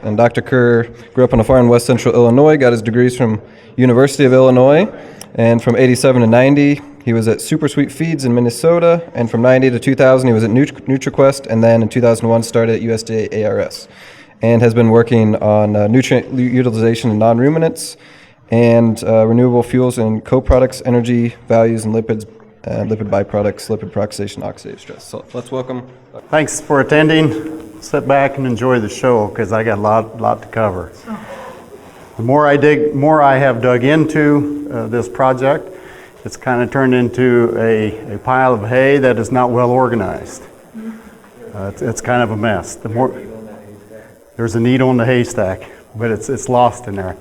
And Dr. Kerr grew up on a farm in west central Illinois, got his degrees from University of Illinois, and from 87 to 90, he was at Super Sweet Feeds in Minnesota, and from 90 to 2000, he was at NutriQuest, and then in 2001 started at USDA-ARS, and has been working on nutrient utilization in non-ruminants, and renewable fuels and co-products, energy values, and lipids, lipid byproducts, lipid peroxidation, oxidative stress. So let's welcome. Thanks for attending. Sit back and enjoy the show because I got a lot to cover. The more I have dug into this project, it's kind of turned into a pile of hay that is not well organized. It's kind of a mess. There's a needle in the haystack, but it's lost in there.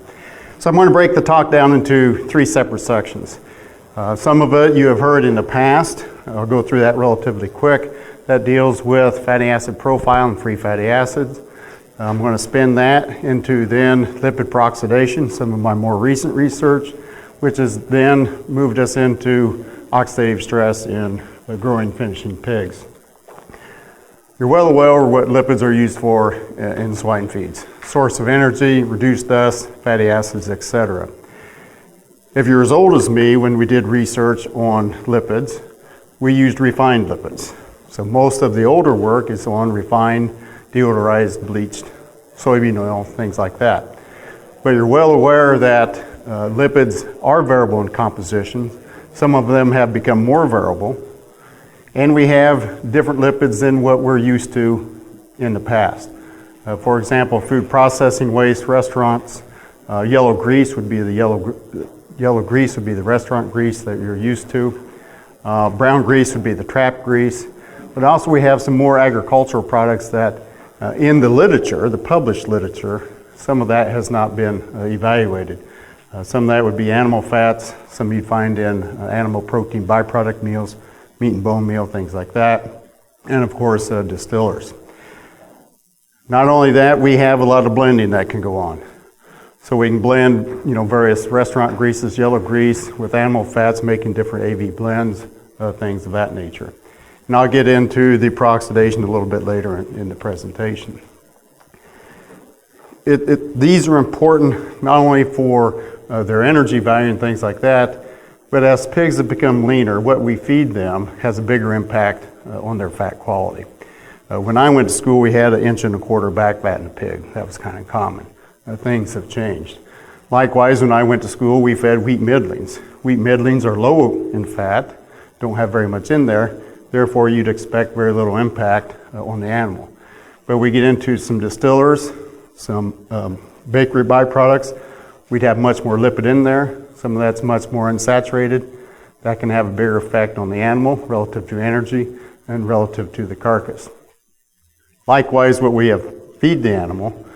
So I'm going to break the talk down into 3 separate sections. Some of it you have heard in the past. I'll go through that relatively quick. That deals with fatty acid profile and free fatty acids. I'm going to spin that into then lipid peroxidation, some of my more recent research, which has then moved us into oxidative stress in growing finishing pigs. You're well aware what lipids are used for in swine feeds. Source of energy, reduced dust, fatty acids, etc. If you're as old as me, when we did research on lipids, we used refined lipids. So most of the older work is on refined, deodorized, bleached soybean oil, things like that. But you're well aware that lipids are variable in composition. Some of them have become more variable. And we have different lipids than what we're used to in the past. For example, food processing waste, restaurants, yellow grease would be the yellow grease would be the restaurant grease that you're used to. Brown grease would be the trap grease. But also we have some more agricultural products that in the literature, the published literature, some of that has not been evaluated. Some of that would be animal fats, some you'd find in animal protein byproduct meals, meat and bone meal, things like that, and of course distillers. Not only that, we have a lot of blending that can go on. So we can blend, various restaurant greases, yellow grease with animal fats, making different AV blends, things of that nature. And I'll get into the peroxidation a little bit later in the presentation. These are important not only for their energy value and things like that, but as pigs have become leaner, what we feed them has a bigger impact on their fat quality. When I went to school, we had 1.25 inch back fat in a pig. That was kind of common. Things have changed. Likewise, when I went to school, we fed wheat middlings. Wheat middlings are low in fat, don't have very much in there, therefore you'd expect very little impact on the animal. But we get into some distillers, some bakery byproducts, we'd have much more lipid in there. Some of that's much more unsaturated. That can have a bigger effect on the animal relative to energy and relative to the carcass. Likewise, what we have feed the animal,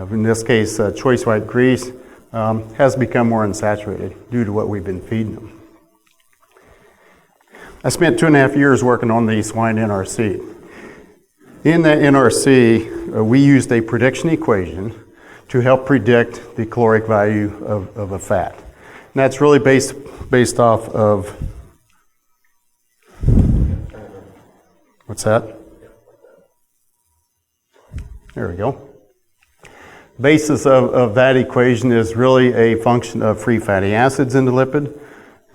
in this case choice white grease, has become more unsaturated due to what we've been feeding them. I spent 2.5 years working on the swine NRC. In that NRC, we used a prediction equation to help predict the caloric value of a fat. And that's really based off of, what's that? There we go. Basis of that equation is really a function of free fatty acids in the lipid,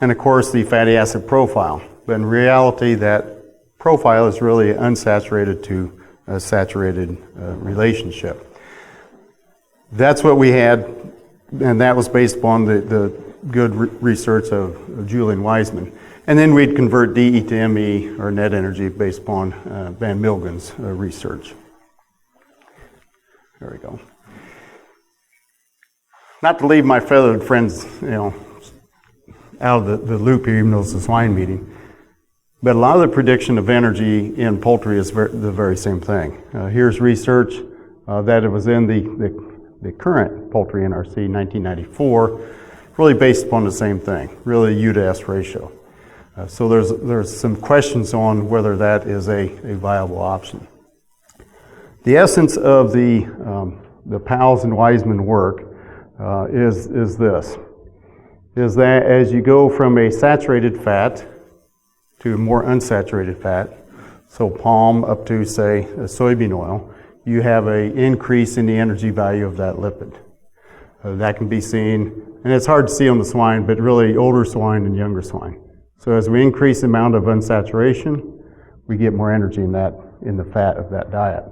and of course the fatty acid profile. But in reality, that profile is really unsaturated to a saturated relationship. That's what we had, and that was based upon the good research of Julian Wiseman. And then we'd convert DE to ME, or net energy, based upon Van Milgen's research. There we go. Not to leave my feathered friends, out of the loop here, even though it's a swine meeting, but a lot of the prediction of energy in poultry is the very same thing. Here's research that it was in the current poultry NRC 1994, really based upon the same thing, really U to S ratio. So there's some questions on whether that is a viable option. The essence of the Powell's and Wiseman work is that as you go from a saturated fat to more unsaturated fat, so palm up to, say, a soybean oil, you have an increase in the energy value of that lipid. That can be seen, and it's hard to see on the swine, but really older swine and younger swine. So as we increase the amount of unsaturation, we get more energy in the fat of that diet.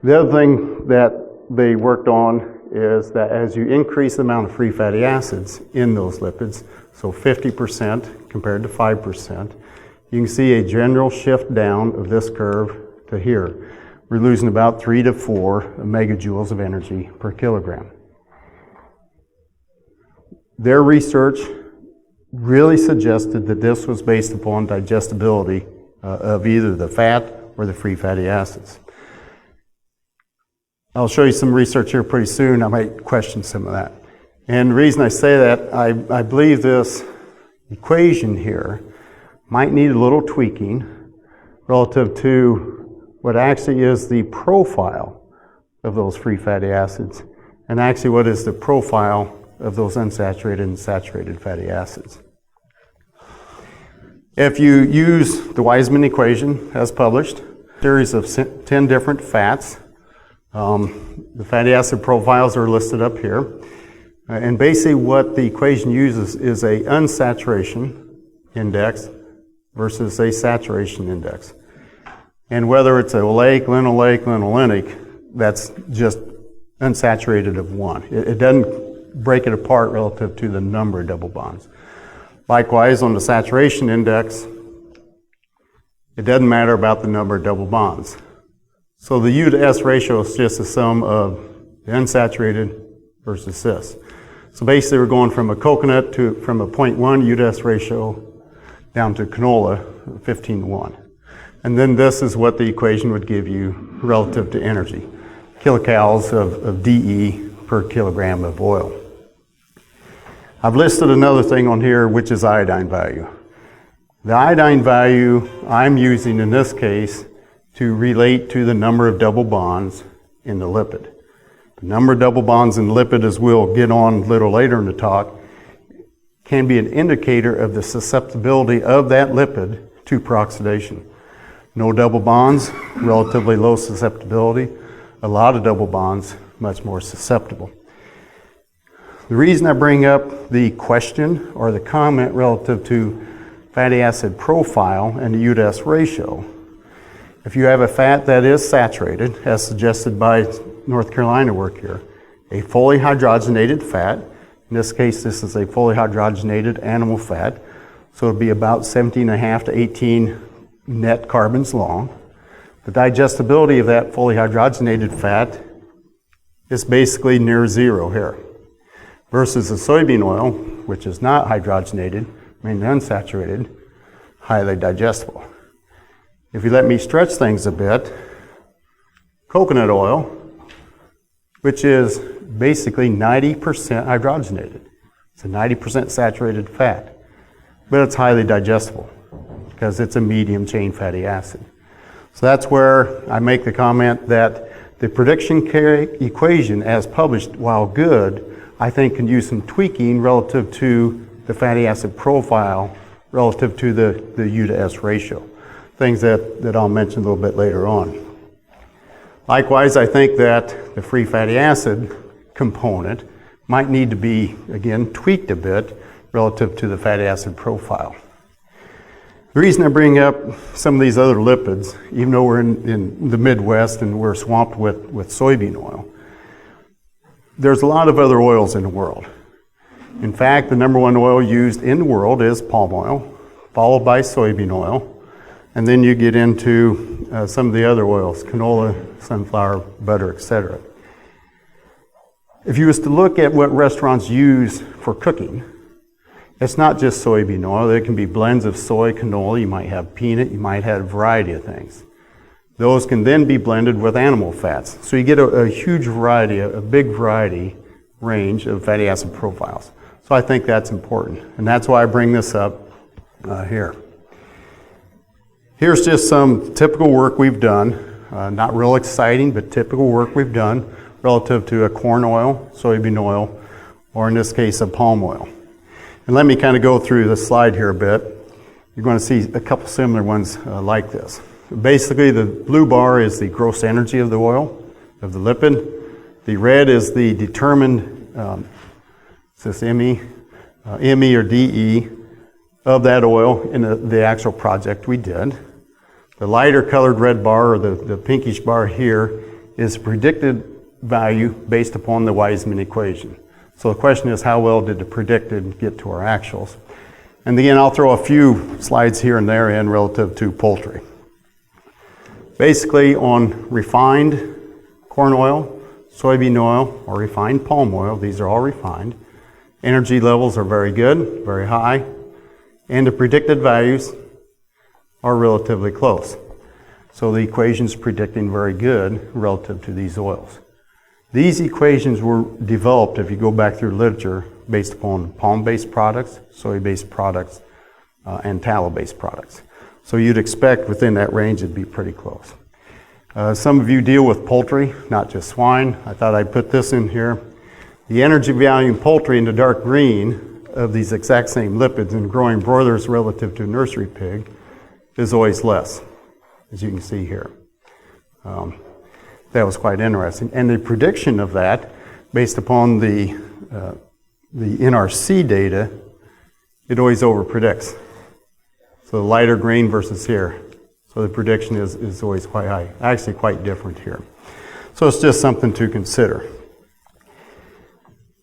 The other thing that they worked on is that as you increase the amount of free fatty acids in those lipids, so 50% compared to 5%, you can see a general shift down of this curve to here. We're losing about 3 to 4 megajoules of energy per kilogram. Their research really suggested that this was based upon digestibility of either the fat or the free fatty acids. I'll show you some research here pretty soon. I might question some of that. And the reason I say that, I believe this equation here might need a little tweaking relative to what actually is the profile of those free fatty acids and actually what is the profile of those unsaturated and saturated fatty acids. If you use the Weismann equation as published, a series of 10 different fats, the fatty acid profiles are listed up here. And basically what the equation uses is a unsaturation index versus a saturation index. And whether it's a oleic, linoleic, linolenic, that's just unsaturated of 1. It doesn't break it apart relative to the number of double bonds. Likewise, on the saturation index, it doesn't matter about the number of double bonds. So the U to S ratio is just the sum of the unsaturated versus cis. So basically we're going from a coconut from a 0.1 U to S ratio down to canola, 15 to 1. And then this is what the equation would give you relative to energy. Kilocalories of DE per kilogram of oil. I've listed another thing on here, which is iodine value. The iodine value I'm using in this case to relate to the number of double bonds in the lipid. The number of double bonds in the lipid, as we'll get on a little later in the talk, can be an indicator of the susceptibility of that lipid to peroxidation. No double bonds, relatively low susceptibility. A lot of double bonds, much more susceptible. The reason I bring up the question or the comment relative to fatty acid profile and the U to S ratio, if you have a fat that is saturated, as suggested by North Carolina work here, a fully hydrogenated fat, in this case this is a fully hydrogenated animal fat, so it'll be about 17.5 to 18 net carbons long. The digestibility of that fully hydrogenated fat is basically near 0 here, versus the soybean oil, which is not hydrogenated, mainly unsaturated, highly digestible. If you let me stretch things a bit, coconut oil, which is basically 90% hydrogenated. It's a 90% saturated fat, but it's highly digestible because it's a medium chain fatty acid. So that's where I make the comment that the prediction equation as published, while good, I think can use some tweaking relative to the fatty acid profile relative to the U to S ratio. Things that I'll mention a little bit later on. Likewise, I think that the free fatty acid component might need to be, again, tweaked a bit relative to the fatty acid profile. The reason I bring up some of these other lipids, even though we're in the Midwest and we're swamped with soybean oil, there's a lot of other oils in the world. In fact, the number 1 oil used in the world is palm oil, followed by soybean oil, and then you get into some of the other oils, canola, sunflower, butter, etc. If you was to look at what restaurants use for cooking, it's not just soybean oil. There can be blends of soy, canola, you might have peanut, you might have a variety of things. Those can then be blended with animal fats. So you get a huge variety, a big variety range of fatty acid profiles. So I think that's important, and that's why I bring this up here. Here's just some typical work we've done, not real exciting, but typical work we've done relative to a corn oil, soybean oil, or in this case a palm oil. And let me kind of go through the slide here a bit. You're going to see a couple similar ones like this. Basically, the blue bar is the gross energy of the oil, of the lipid. The red is the determined, is this ME or DE of that oil in the actual project we did. The lighter colored red bar, or the pinkish bar here, is predicted value based upon the Wiseman equation. So the question is, how well did the predicted get to our actuals? And again, I'll throw a few slides here and there in relative to poultry. Basically, on refined corn oil, soybean oil, or refined palm oil, these are all refined, energy levels are very good, very high, and the predicted values are relatively close. So the equation's predicting very good relative to these oils. These equations were developed, if you go back through literature, based upon palm-based products, soy-based products, and tallow-based products. So you'd expect within that range it'd be pretty close. Some of you deal with poultry, not just swine. I thought I'd put this in here. The energy value in poultry in the dark green of these exact same lipids in growing broilers relative to nursery pig is always less, as you can see here. That was quite interesting. And the prediction of that, based upon the NRC data, it always overpredicts. So the lighter green versus here. So the prediction is always quite high, actually quite different here. So it's just something to consider.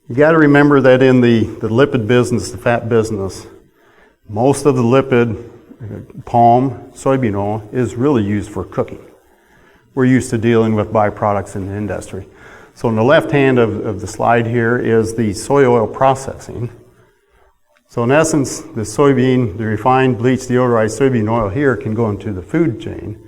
You got to remember that in the lipid business, the fat business, most of the lipid, palm, soybean oil, is really used for cooking. We're used to dealing with byproducts in the industry. So on the left hand of the slide here is the soy oil processing. So in essence, the soybean, the refined, bleached, deodorized soybean oil here can go into the food chain.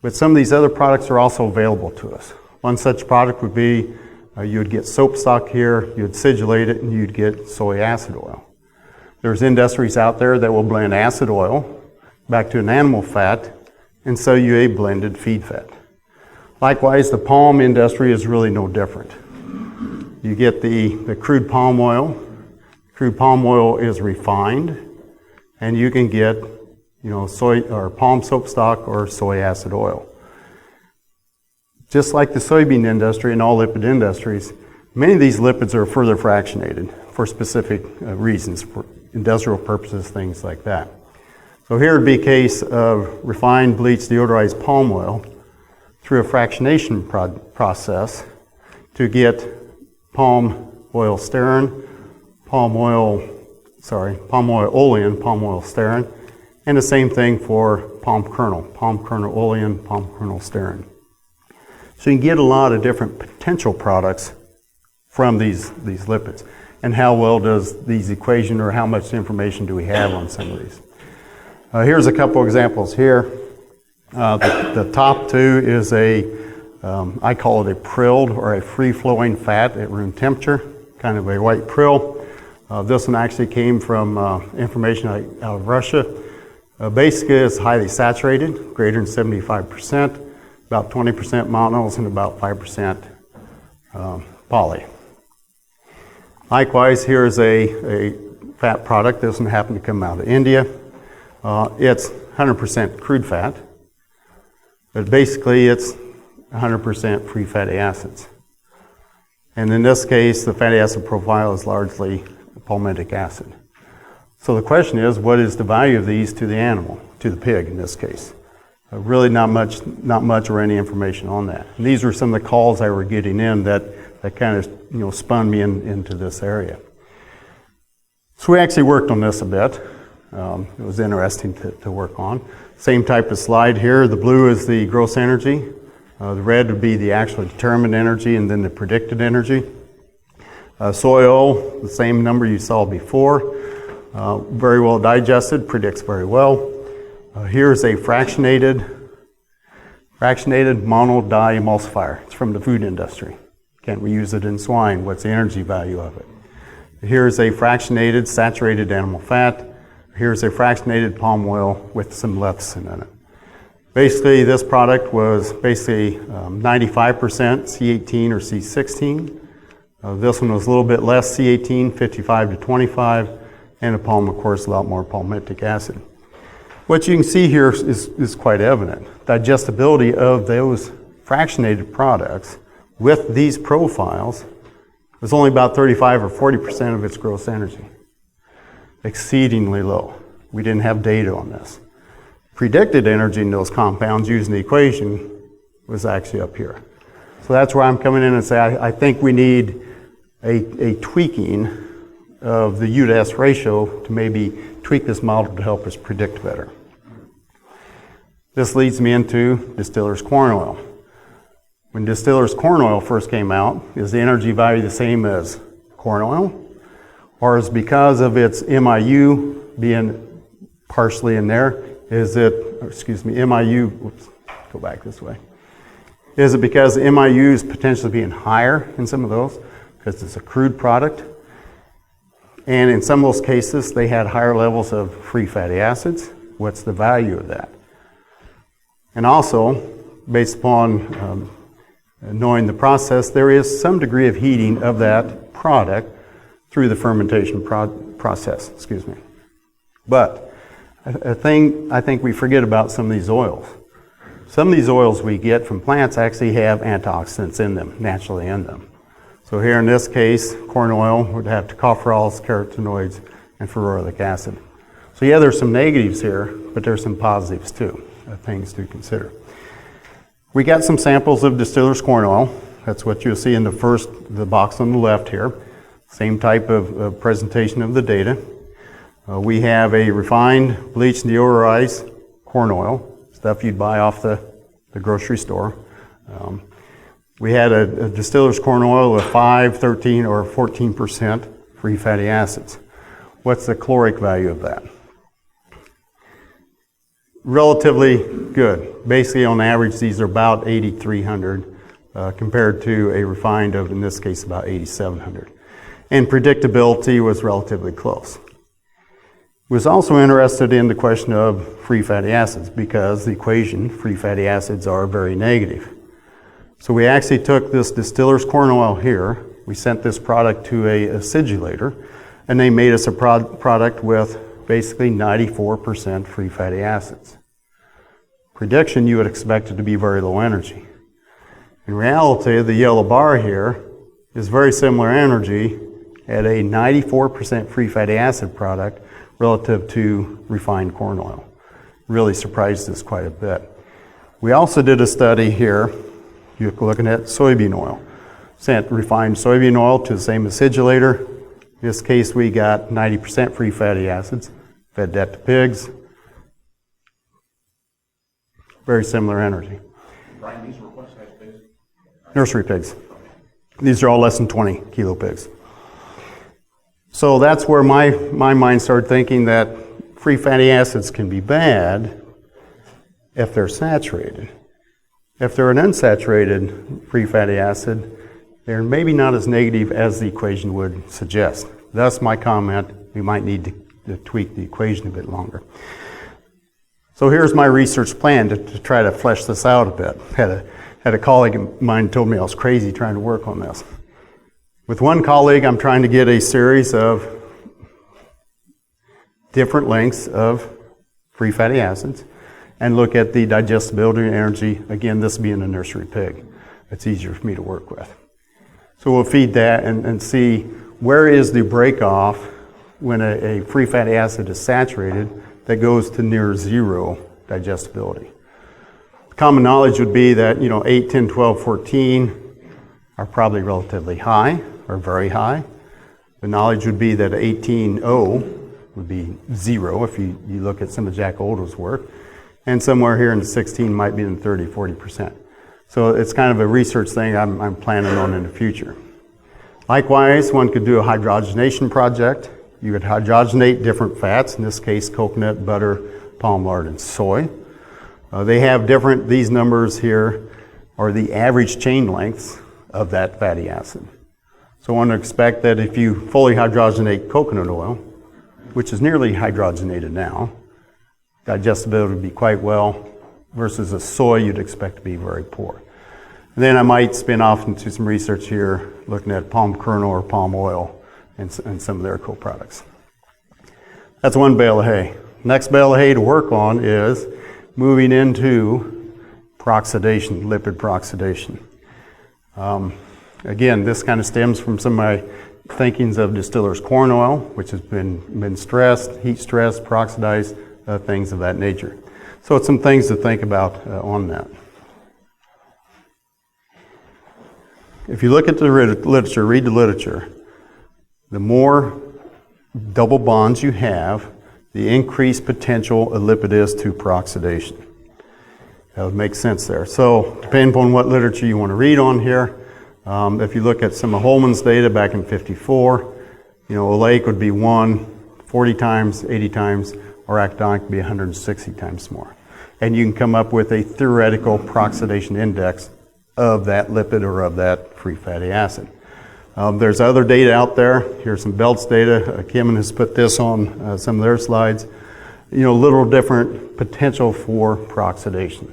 But some of these other products are also available to us. One such product would be you would get soap stock here, you would sigillate it, and you'd get soy acid oil. There's industries out there that will blend acid oil back to an animal fat and sell you a blended feed fat. Likewise, the palm industry is really no different. You get the crude palm oil. Crude palm oil is refined, and you can get, soy or palm soap stock or soy acid oil. Just like the soybean industry and all lipid industries, many of these lipids are further fractionated for specific reasons, for industrial purposes, things like that. So here would be a case of refined, bleached, deodorized palm oil through a fractionation process to get palm oil stearin, palm oil olein, palm oil stearin, and the same thing for palm kernel olein, palm kernel stearin. So you can get a lot of different potential products from these lipids. And how well does these equations, or how much information do we have on some of these? Here's a couple examples here. The top two is I call it a prilled or a free-flowing fat at room temperature, kind of a white prill. This one actually came from information out of Russia. Basically, it's highly saturated, greater than 75%, about 20% monols and about 5% poly. Likewise, here's a fat product. This one happened to come out of India. It's 100% crude fat, but basically it's 100% free fatty acids. And in this case, the fatty acid profile is largely palmitic acid. So the question is, what is the value of these to the animal, to the pig in this case? Really not much or any information on that. And these were some of the calls I were getting in that kind of spun me into this area. So we actually worked on this a bit. It was interesting to work on. Same type of slide here. The blue is the gross energy. The red would be the actually determined energy, and then the predicted energy. Soy oil, the same number you saw before. Very well digested, predicts very well. Here's a fractionated mono-di-emulsifier. It's from the food industry. Can't we use it in swine? What's the energy value of it? Here's a fractionated saturated animal fat. Here's a fractionated palm oil with some lecithin in it. Basically, this product was 95% C18 or C16. This one was a little bit less C18, 55 to 25, and the palm, of course, a lot more palmitic acid. What you can see here is quite evident. Digestibility of those fractionated products with these profiles was only about 35 or 40% of its gross energy. Exceedingly low. We didn't have data on this. Predicted energy in those compounds using the equation was actually up here. So that's where I'm coming in and say I think we need a tweaking of the U to S ratio to maybe tweak this model to help us predict better. This leads me into distillers corn oil. When distillers corn oil first came out, is the energy value the same as corn oil? Or is because of its MIU being partially in there, is it, MIU, whoops, go back this way. Is it because the MIU is potentially being higher in some of those because it's a crude product? And in some of those cases, they had higher levels of free fatty acids. What's the value of that? And also, based upon knowing the process, there is some degree of heating of that product through the fermentation process. But a thing I think we forget about some of these oils. Some of these oils we get from plants actually have antioxidants in them, naturally in them. So here in this case, corn oil would have tocopherols, carotenoids, and ferulic acid. So yeah, there's some negatives here, but there's some positives too, things to consider. We got some samples of distillers corn oil. That's what you'll see in the box on the left here. Same type of presentation of the data. We have a refined, bleached, deodorized corn oil, stuff you'd buy off the grocery store. We had a distiller's corn oil with 5, 13, or 14% free fatty acids. What's the caloric value of that? Relatively good. Basically, on average, these are about 8,300 compared to a refined of, in this case, about 8,700. And predictability was relatively close. Was also interested in the question of free fatty acids because the equation, free fatty acids are very negative. So we actually took this distiller's corn oil here, we sent this product to a acidulator, and they made us a product with basically 94% free fatty acids. Prediction, you would expect it to be very low energy. In reality, the yellow bar here is very similar energy at a 94% free fatty acid product relative to refined corn oil. Really surprised us quite a bit. We also did a study here, you're looking at soybean oil. Sent refined soybean oil to the same acidulator. In this case, we got 90% free fatty acids. Fed that to pigs. Very similar energy. Brian, these were what size pigs? Nursery pigs. These are all less than 20 kilo pigs. So that's where my mind started thinking that free fatty acids can be bad if they're saturated. If they're an unsaturated free fatty acid, they're maybe not as negative as the equation would suggest. Thus my comment, we might need to tweak the equation a bit longer. So here's my research plan to try to flesh this out a bit. Had a colleague of mine told me I was crazy trying to work on this. With one colleague, I'm trying to get a series of different lengths of free fatty acids and look at the digestibility and energy. Again, this being a nursery pig. It's easier for me to work with. So we'll feed that and see where is the break off when a free fatty acid is saturated that goes to near zero digestibility. Common knowledge would be that 8, 10, 12, 14 are probably relatively high or very high. The knowledge would be that 18.0 would be zero if you look at some of Jack Oldo's work. And somewhere here in the 16 might be in 30, 40%. So it's kind of a research thing I'm planning on in the future. Likewise, one could do a hydrogenation project. You could hydrogenate different fats, in this case coconut, butter, palm lard, and soy. They have these numbers here are the average chain lengths of that fatty acid. So one would expect that if you fully hydrogenate coconut oil, which is nearly hydrogenated now, digestibility would be quite well, versus a soy you'd expect to be very poor. And then I might spin off into some research here looking at palm kernel or palm oil and some of their co-products. That's one bale of hay. Next bale of hay to work on is moving into peroxidation, lipid peroxidation. Again, this kind of stems from some of my thinkings of distillers corn oil, which has been stressed, heat stressed, peroxidized, things of that nature. So it's some things to think about on that. If you look at the literature, read the literature, the more double bonds you have, the increased potential a lipid is to peroxidation. That would make sense there. So depending upon what literature you want to read on here, if you look at some of Holman's data back in '54, oleic would be 40 times, 80 times, or arachidonic would be 160 times more. And you can come up with a theoretical peroxidation index of that lipid or of that free fatty acid. There's other data out there. Here's some Belts data. Kim has put this on some of their slides. Little different potential for peroxidation.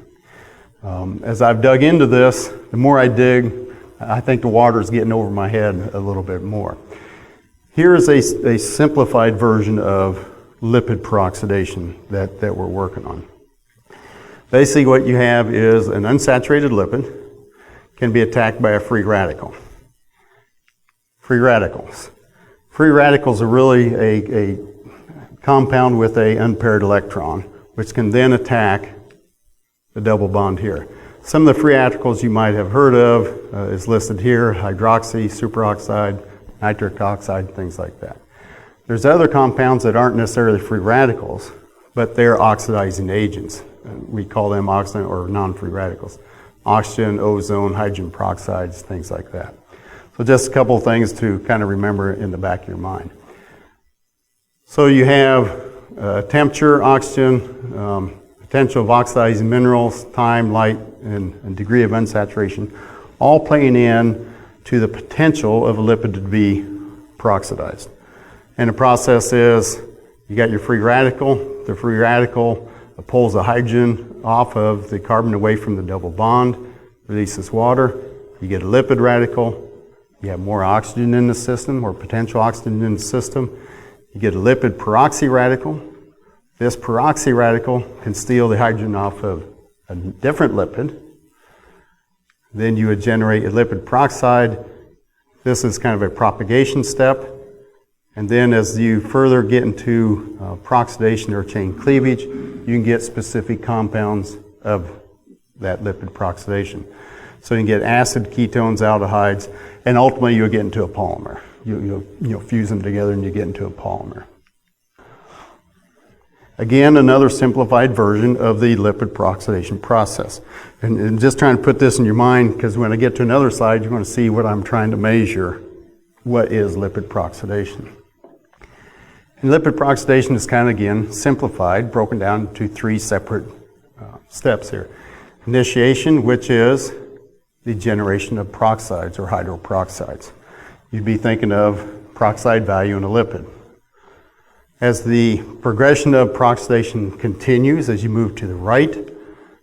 As I've dug into this, the more I dig, I think the water's getting over my head a little bit more. Here's a simplified version of lipid peroxidation that we're working on. Basically what you have is an unsaturated lipid can be attacked by a free radical. Free radicals. Free radicals are really a compound with an unpaired electron, which can then attack the double bond here. Some of the free radicals you might have heard of is listed here: hydroxy, superoxide, nitric oxide, things like that. There's other compounds that aren't necessarily free radicals, but they're oxidizing agents. We call them oxidant or non-free radicals. Oxygen, ozone, hydrogen peroxides, things like that. So just a couple of things to kind of remember in the back of your mind. So you have temperature, oxygen, potential of oxidizing minerals, time, light, and degree of unsaturation, all playing in to the potential of a lipid to be peroxidized. And the process is, you got your free radical. The free radical pulls the hydrogen off of the carbon away from the double bond, releases water. You get a lipid radical. You have more oxygen in the system, or potential oxygen in the system. You get a lipid peroxy radical. This peroxy radical can steal the hydrogen off of a different lipid. Then you would generate a lipid peroxide. This is kind of a propagation step. And then as you further get into peroxidation or chain cleavage, you can get specific compounds of that lipid peroxidation. So you can get acid, ketones, aldehydes, and ultimately you'll get into a polymer. You'll fuse them together and you get into a polymer. Again, another simplified version of the lipid peroxidation process. And just trying to put this in your mind, because when I get to another slide, you're going to see what I'm trying to measure. What is lipid peroxidation? And lipid peroxidation is kind of, again, simplified, broken down into three separate steps here. Initiation, which is the generation of peroxides or hydroperoxides. You'd be thinking of peroxide value in a lipid. As the progression of peroxidation continues, as you move to the right,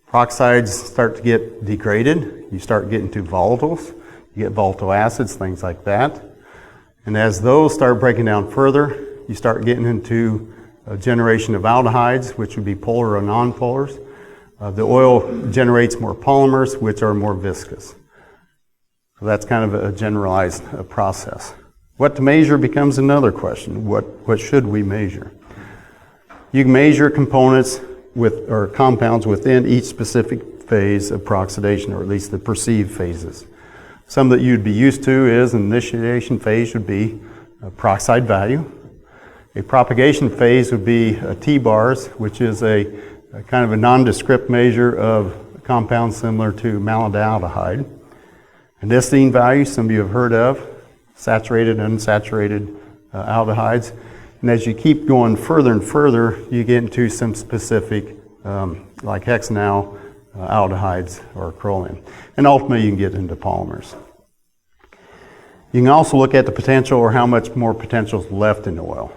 peroxides start to get degraded. You start getting to volatiles. You get volatile acids, things like that. And as those start breaking down further, you start getting into a generation of aldehydes, which would be polar or non-polars. The oil generates more polymers, which are more viscous. So that's kind of a generalized process. What to measure becomes another question. What should we measure? You can measure components or compounds within each specific phase of peroxidation, or at least the perceived phases. Some that you'd be used to is an initiation phase would be a peroxide value. A propagation phase would be a T-bars, which is a kind of a nondescript measure of compounds similar to malondialdehyde. An histidine value, some of you have heard of, saturated and unsaturated aldehydes. And as you keep going further and further, you get into some specific, like hexanal aldehydes or acrolein. And ultimately, you can get into polymers. You can also look at the potential, or how much more potential is left in the oil.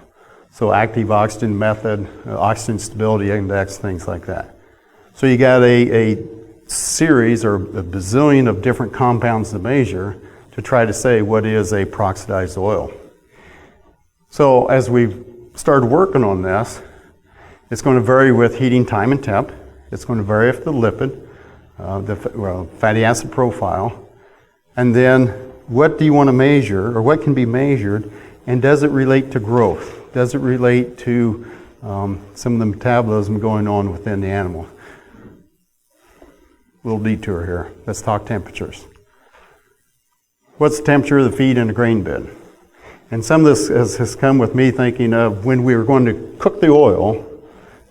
So active oxygen method, oxygen stability index, things like that. So you got a series or a bazillion of different compounds to measure to try to say what is a peroxidized oil. So as we've started working on this, It's going to vary with heating time and temp. It's going to vary with the lipid, fatty acid profile. And then what do you want to measure, or what can be measured, and does it relate to growth? Does it relate to some of the metabolism going on within the animal? Little detour here. Let's talk temperatures. What's the temperature of the feed in a grain bin? And some of this has come with me thinking of when we were going to cook the oil,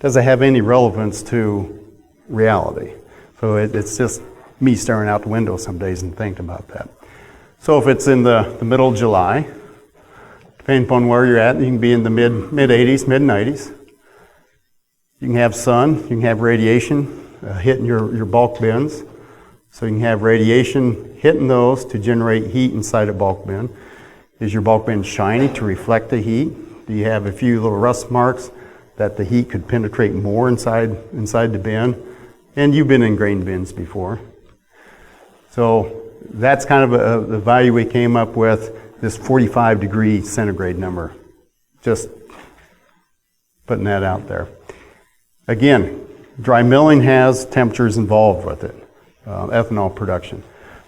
does it have any relevance to reality? So it's just me staring out the window some days and thinking about that. So if it's in the middle of July, depending upon where you're at, you can be in the mid 80s, mid 90s. You can have sun, you can have radiation hitting your bulk bins. So you can have radiation hitting those to generate heat inside a bulk bin. Is your bulk bin shiny to reflect the heat? Do you have a few little rust marks that the heat could penetrate more inside the bin? And you've been in grain bins before. So that's kind of the value we came up with, this 45 degree centigrade number. Just putting that out there. Again, dry milling has temperatures involved with it, ethanol production.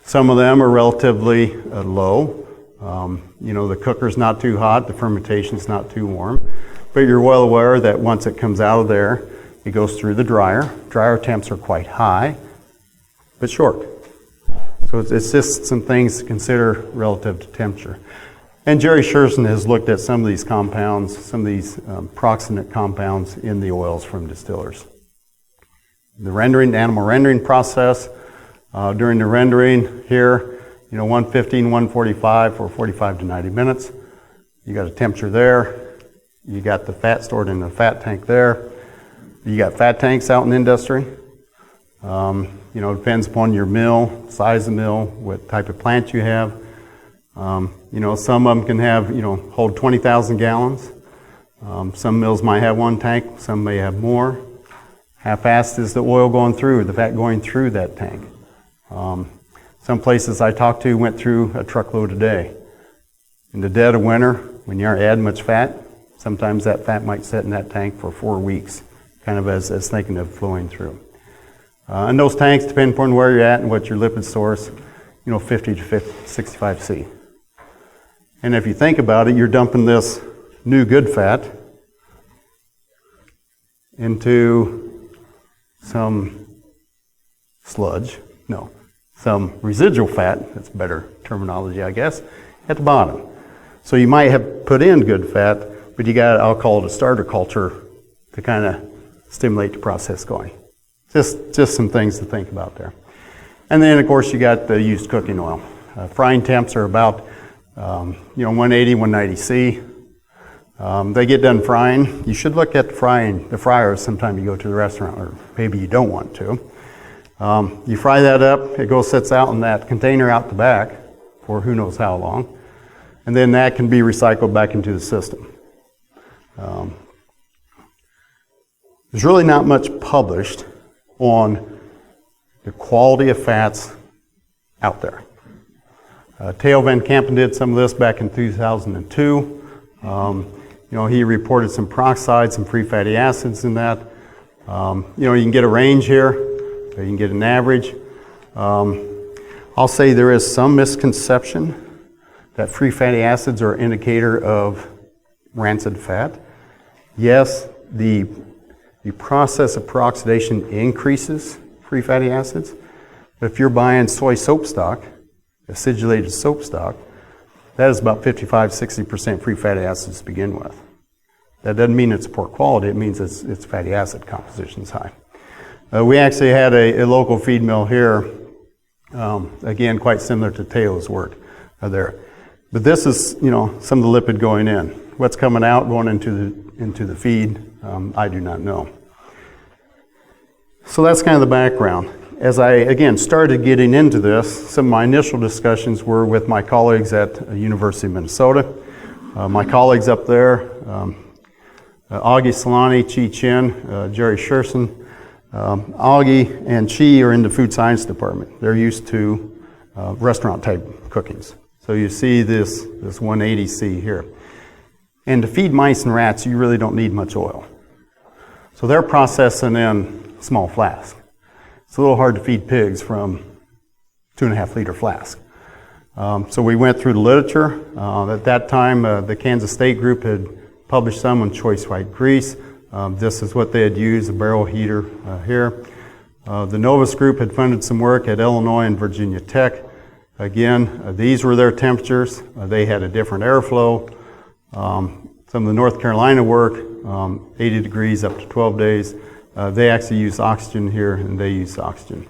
Some of them are relatively low. The cooker's not too hot, the fermentation's not too warm. But you're well aware that once it comes out of there, it goes through the dryer. Dryer temps are quite high, but short. So it's just some things to consider relative to temperature. And Jerry Scherson has looked at some of these compounds, some of these proximate compounds in the oils from distillers. The animal rendering process, during the rendering here, 115, 145 for 45 to 90 minutes. You got a temperature there. You got the fat stored in the fat tank there. You got fat tanks out in industry. Depends upon your mill, size of mill, what type of plant you have. Some of them can have, hold 20,000 gallons. Some mills might have one tank, some may have more. How fast is the oil going through, the fat going through that tank? Some places I talked to went through a truckload a day. In the dead of winter, when you aren't adding much fat, sometimes that fat might sit in that tank for 4 weeks, kind of as thinking of flowing through. And those tanks, depending upon where you're at and what your lipid source, 50 to 65C. And if you think about it, you're dumping this new good fat into some some residual fat, that's better terminology, I guess, at the bottom. So you might have put in good fat, but you got, I'll call it a starter culture to kind of stimulate the process going. Just some things to think about there. And then, of course, you got the used cooking oil. Frying temps are about 180, 190C. They get done frying. You should look at the fryers sometime you go to the restaurant, or maybe you don't want to. You fry that up, it sits out in that container out the back for who knows how long, and then that can be recycled back into the system. There's really not much published on the quality of fats out there. Theo Van Kampen did some of this back in 2002. He reported some peroxides, some free fatty acids in that. You can get a range here. You can get an average. I'll say there is some misconception that free fatty acids are an indicator of rancid fat. Yes, the process of peroxidation increases free fatty acids, but if you're buying soy soap stock, acidulated soap stock, that is about 55-60% free fatty acids to begin with. That doesn't mean it's poor quality, it means its fatty acid composition is high. We actually had a local feed mill here, again, quite similar to Teo's work there. But this is, some of the lipid going in. What's coming out, going into the feed, I do not know. So that's kind of the background. As I, again, started getting into this, some of my initial discussions were with my colleagues at University of Minnesota. My colleagues up there, Augie Solani, Chi Chin, Jerry Scherson. Augie and Chi are in the food science department. They're used to restaurant type cookings. So you see this 180C here. And to feed mice and rats, you really don't need much oil. So they're processing in small flasks. It's a little hard to feed pigs from 2.5 liter flask. So we went through the literature. At that time, the Kansas State group had published some on choice white grease. This is what they had used, a barrel heater here. The Novus group had funded some work at Illinois and Virginia Tech. Again, these were their temperatures. They had a different airflow. Some of the North Carolina work, 80 degrees up to 12 days. They actually use oxygen here, and they use oxygen.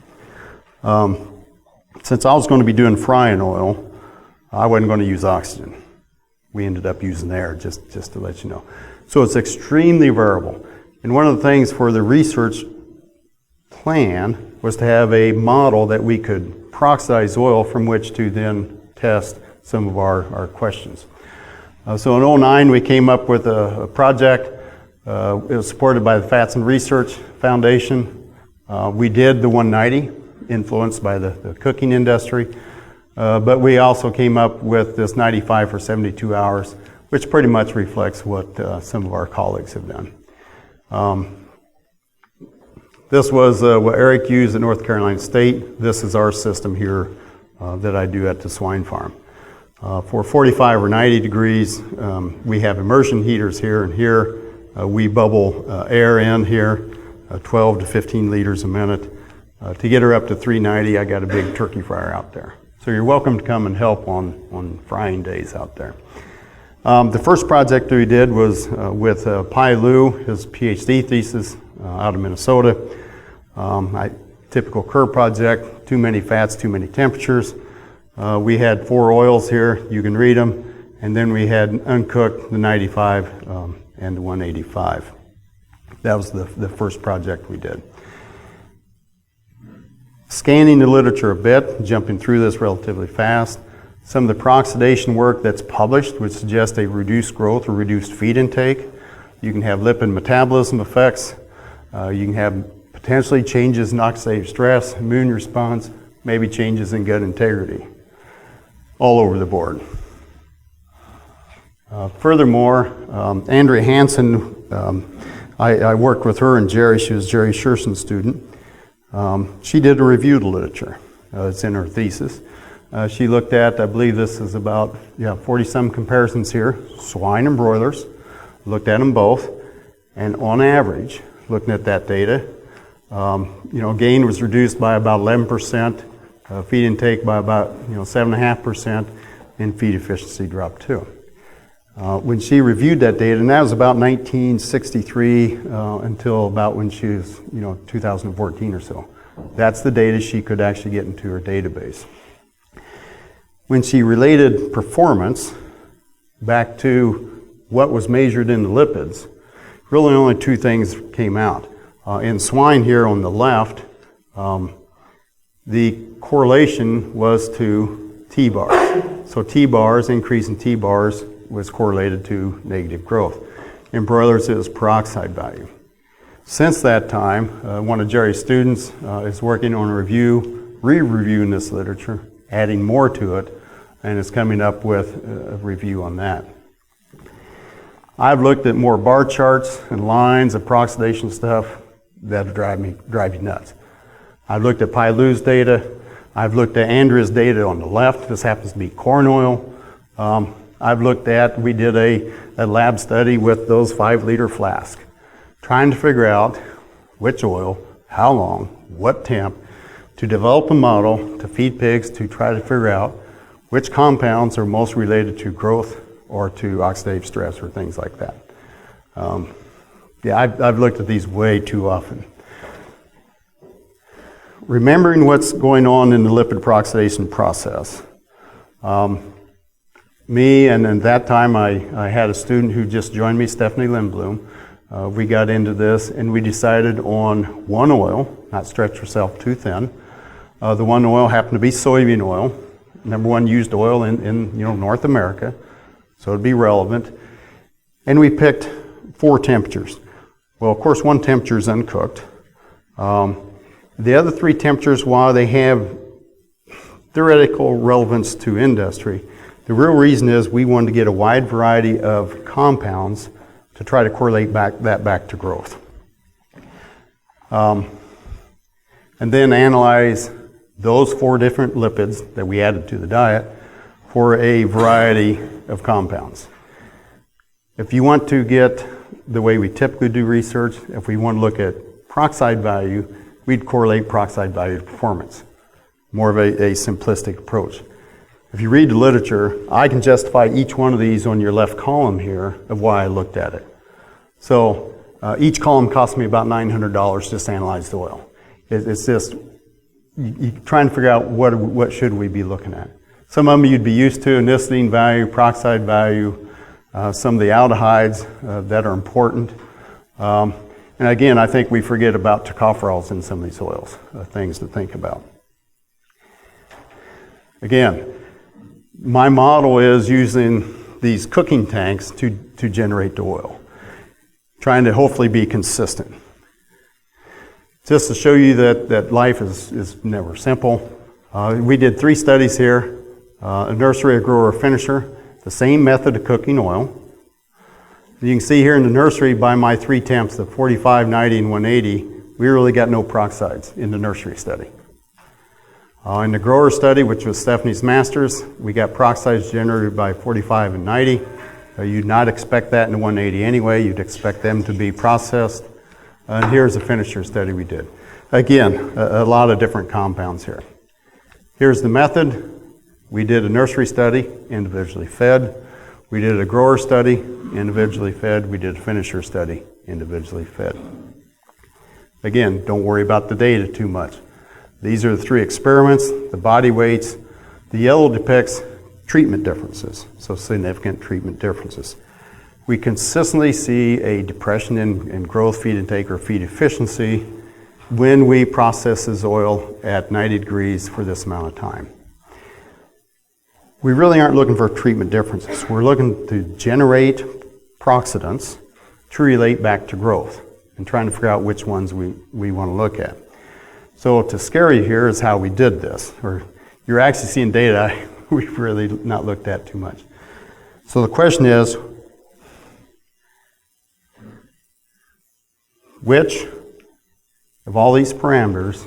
Since I was going to be doing frying oil, I wasn't going to use oxygen. We ended up using air, just to let you know. So it's extremely variable. And one of the things for the research plan was to have a model that we could peroxidize oil from which to then test some of our questions. So in 2009, we came up with a project. It was supported by the Fats and Research Foundation. We did the 190, influenced by the cooking industry. But we also came up with this 95 for 72 hours, which pretty much reflects what some of our colleagues have done. This was what Eric used at North Carolina State. This is our system here that I do at the swine farm. For 45 or 90 degrees, we have immersion heaters here and here. We bubble air in here, 12 to 15 liters a minute. To get her up to 390, I got a big turkey fryer out there. So you're welcome to come and help on frying days out there. The first project that we did was with Pai Lu, his PhD thesis out of Minnesota. Typical Kerr project, too many fats, too many temperatures. We had 4 oils here, you can read them, and then we had uncooked, the 95 and the 185. That was the first project we did. Scanning the literature a bit, jumping through this relatively fast. Some of the peroxidation work that's published would suggest a reduced growth or reduced feed intake. You can have lipid metabolism effects. You can have potentially changes in oxidative stress, immune response, maybe changes in gut integrity. All over the board. Furthermore, Andrea Hansen, I worked with her and Jerry. She was Jerry Sherson's student. She did a review of the literature. It's in her thesis. She looked at, I believe this is about 40-some comparisons here, swine and broilers. Looked at them both, and on average, looking at that data, gain was reduced by about 11%, feed intake by about 7.5%, and feed efficiency dropped too. When she reviewed that data, and that was about 1963 until about when she was 2014 or so. That's the data she could actually get into her database. When she related performance back to what was measured in the lipids, really only 2 things came out. In swine here on the left, the correlation was to T-bars. So T-bars, increase in T-bars was correlated to negative growth. In broilers, it was peroxide value. Since that time, one of Jerry's students is working on a review, re-reviewing this literature, adding more to it, and is coming up with a review on that. I've looked at more bar charts and lines of peroxidation stuff that drive you nuts. I've looked at Pai Lu's data. I've looked at Andrea's data on the left. This happens to be corn oil. We did a lab study with those 5-liter flasks, trying to figure out which oil, how long, what temp, to develop a model to feed pigs to try to figure out which compounds are most related to growth or to oxidative stress or things like that. I've looked at these way too often. Remembering what's going on in the lipid peroxidation process. Me, and at that time I had a student who just joined me, Stephanie Lindblom. We got into this and we decided on one oil, not stretch yourself too thin. The one oil happened to be soybean oil, #1 used oil in North America, so it'd be relevant. And we picked 4 temperatures. Well, of course, one temperature is uncooked. The other 3 temperatures, while they have theoretical relevance to industry, the real reason is we wanted to get a wide variety of compounds to try to correlate that back to growth. And then analyze those 4 different lipids that we added to the diet for a variety of compounds. If you want to get the way we typically do research, if we want to look at peroxide value, we'd correlate peroxide value to performance. More of a simplistic approach. If you read the literature, I can justify each one of these on your left column here of why I looked at it. So each column cost me about $900 just to analyze the oil. It's just you trying to figure out what should we be looking at. Some of them you'd be used to, anisotine value, peroxide value, some of the aldehydes that are important. And again, I think we forget about tocopherols in some of these oils, things to think about. Again, my model is using these cooking tanks to generate the oil, trying to hopefully be consistent. Just to show you that life is never simple. We did 3 studies here, a nursery, a grower, a finisher, the same method of cooking oil. You can see here in the nursery by my 3 temps, the 45, 90, and 180, we really got no peroxides in the nursery study. In the grower study, which was Stephanie's master's, we got peroxides generated by 45 and 90. You'd not expect that in the 180 anyway. You'd expect them to be processed. And here's a finisher study we did. Again, a lot of different compounds here. Here's the method. We did a nursery study, individually fed. We did a grower study, individually fed. We did a finisher study, individually fed. Again, don't worry about the data too much. These are the 3 experiments, the body weights. The yellow depicts treatment differences, so significant treatment differences. We consistently see a depression in growth feed intake or feed efficiency when we process this oil at 90 degrees for this amount of time. We really aren't looking for treatment differences. We're looking to generate peroxidants to relate back to growth and trying to figure out which ones we want to look at. So to scare you here is how we did this, or you're actually seeing data we've really not looked at too much. So the question is, which of all these parameters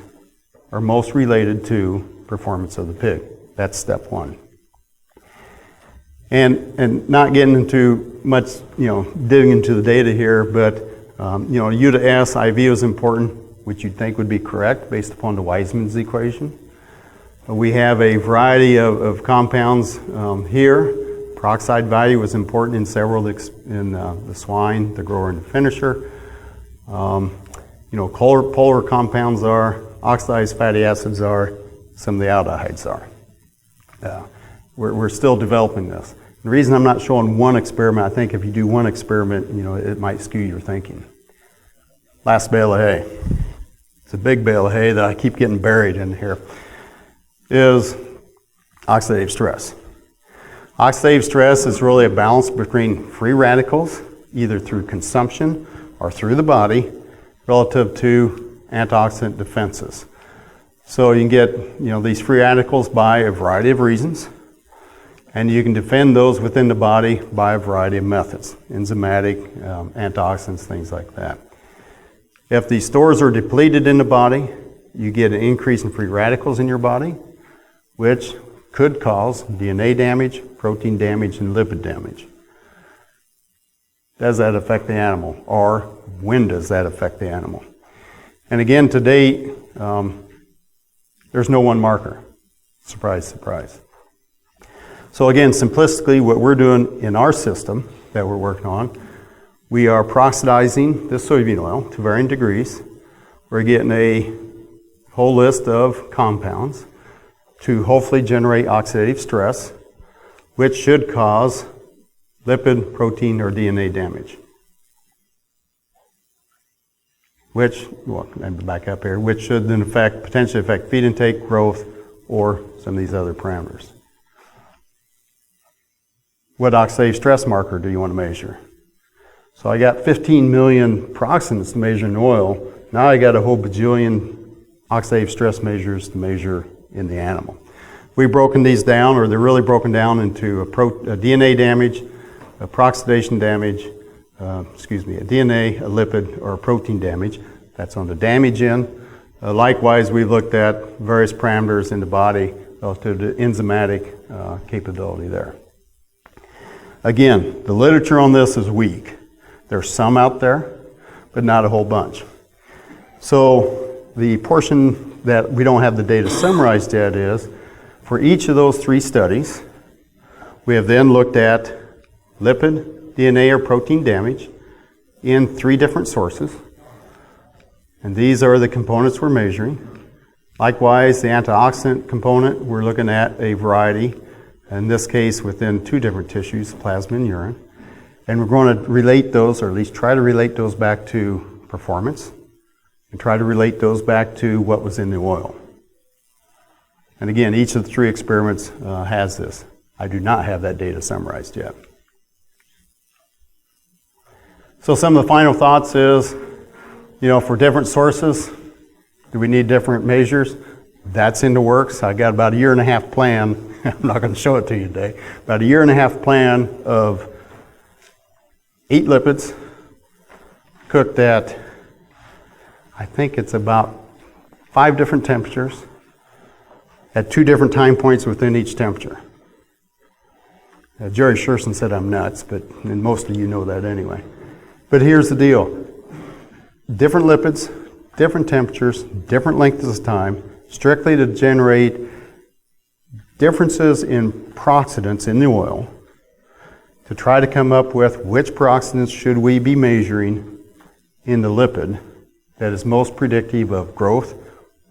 are most related to performance of the pig? That's step 1. And not getting into much, digging into the data here, but U to S, IV is important, which you'd think would be correct based upon the Weismann's equation. We have a variety of compounds here. Peroxide value was important in several in the swine, the grower, and the finisher. Polar compounds are, oxidized fatty acids are, some of the aldehydes are. We're still developing this. The reason I'm not showing one experiment, I think if you do one experiment, it might skew your thinking. Last bale of hay. It's a big bale of hay that I keep getting buried in here, is oxidative stress. Oxidative stress is really a balance between free radicals, either through consumption or through the body, relative to antioxidant defenses. So you can get these free radicals by a variety of reasons, and you can defend those within the body by a variety of methods, enzymatic, antioxidants, things like that. If these stores are depleted in the body, you get an increase in free radicals in your body, which could cause DNA damage, protein damage, and lipid damage. Does that affect the animal? Or when does that affect the animal? And again, to date, there's no one marker. Surprise, surprise. So again, simplistically, what we're doing in our system that we're working on, we are peroxidizing this soybean oil to varying degrees. We're getting a whole list of compounds to hopefully generate oxidative stress, which should cause lipid, protein, or DNA damage. Which, let me back up here, which should then potentially affect feed intake, growth, or some of these other parameters. What oxidative stress marker do you want to measure? So I got 15 million peroxidants to measure in oil. Now I got a whole bajillion oxidative stress measures to measure in the animal. We've broken these down, or they're really broken down into a DNA damage, a peroxidation damage, a DNA, a lipid, or a protein damage. That's on the damage end. Likewise, we've looked at various parameters in the body relative to enzymatic capability there. Again, the literature on this is weak. There's some out there, but not a whole bunch. So the portion that we don't have the data summarized yet is, for each of those 3 studies, we have then looked at lipid, DNA, or protein damage in 3 different sources. And these are the components we're measuring. Likewise, the antioxidant component, we're looking at a variety, in this case within 2 different tissues, plasma and urine. And we're going to relate those, or at least try to relate those back to performance, and try to relate those back to what was in the oil. And again, each of the 3 experiments has this. I do not have that data summarized yet. So some of the final thoughts is, for different sources, do we need different measures? That's in the works. I got about a 1.5-year plan. I'm not going to show it to you today. About a 1.5-year plan of 8 lipids cooked at, I think it's about 5 different temperatures at 2 different time points within each temperature. Jerry Sherson said I'm nuts, and most of you know that anyway. But here's the deal. Different lipids, different temperatures, different lengths of time, strictly to generate differences in peroxidants in the oil, to try to come up with which peroxidants should we be measuring in the lipid that is most predictive of growth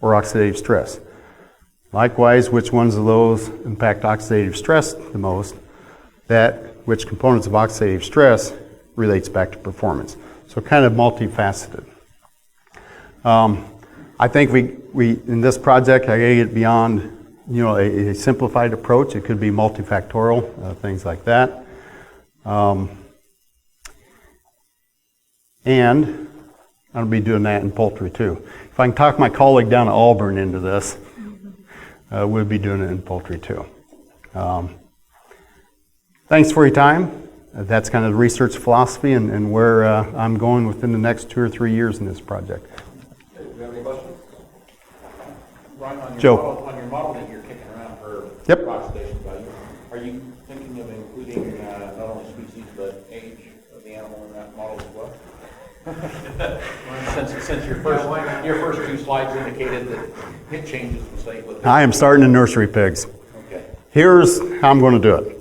or oxidative stress. Likewise, which ones of those impact oxidative stress the most, which components of oxidative stress relates back to performance. So kind of multifaceted. I think we in this project, I gotta get beyond a simplified approach. It could be multifactorial, things like that. And I'll be doing that in poultry too. If I can talk my colleague down at Auburn into this, we'll be doing it in poultry too. Thanks for your time. That's kind of the research philosophy and where I'm going within the next 2 or 3 years in this project. Do you have any questions? Brian, on Joe. on your model that you're kicking around for Yep. peroxidation value, are you thinking of including not only species but age of the animal in that model as well? Since your first 2 slides indicated that it changes the state with I am starting in nursery pigs. Okay. Here's how I'm going to do it.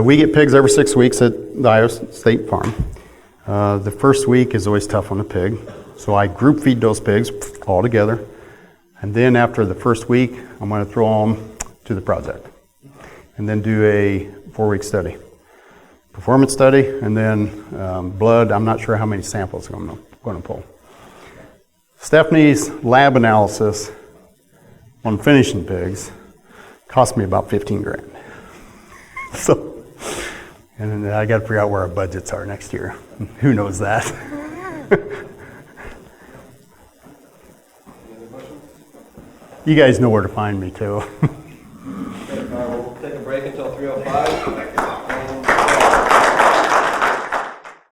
We get pigs every 6 weeks at the Iowa State Farm. The first week is always tough on the pig, so I group feed those pigs all together. And then after the first week, I'm going to throw them to the project and then do a 4-week study. Performance study, and then blood. I'm not sure how many samples I'm going to pull. Stephanie's lab analysis on finishing pigs cost me about 15 grand. So, and then I got to figure out where our budgets are next year. Who knows that? You guys know where to find me too. We'll take a break until 3:05.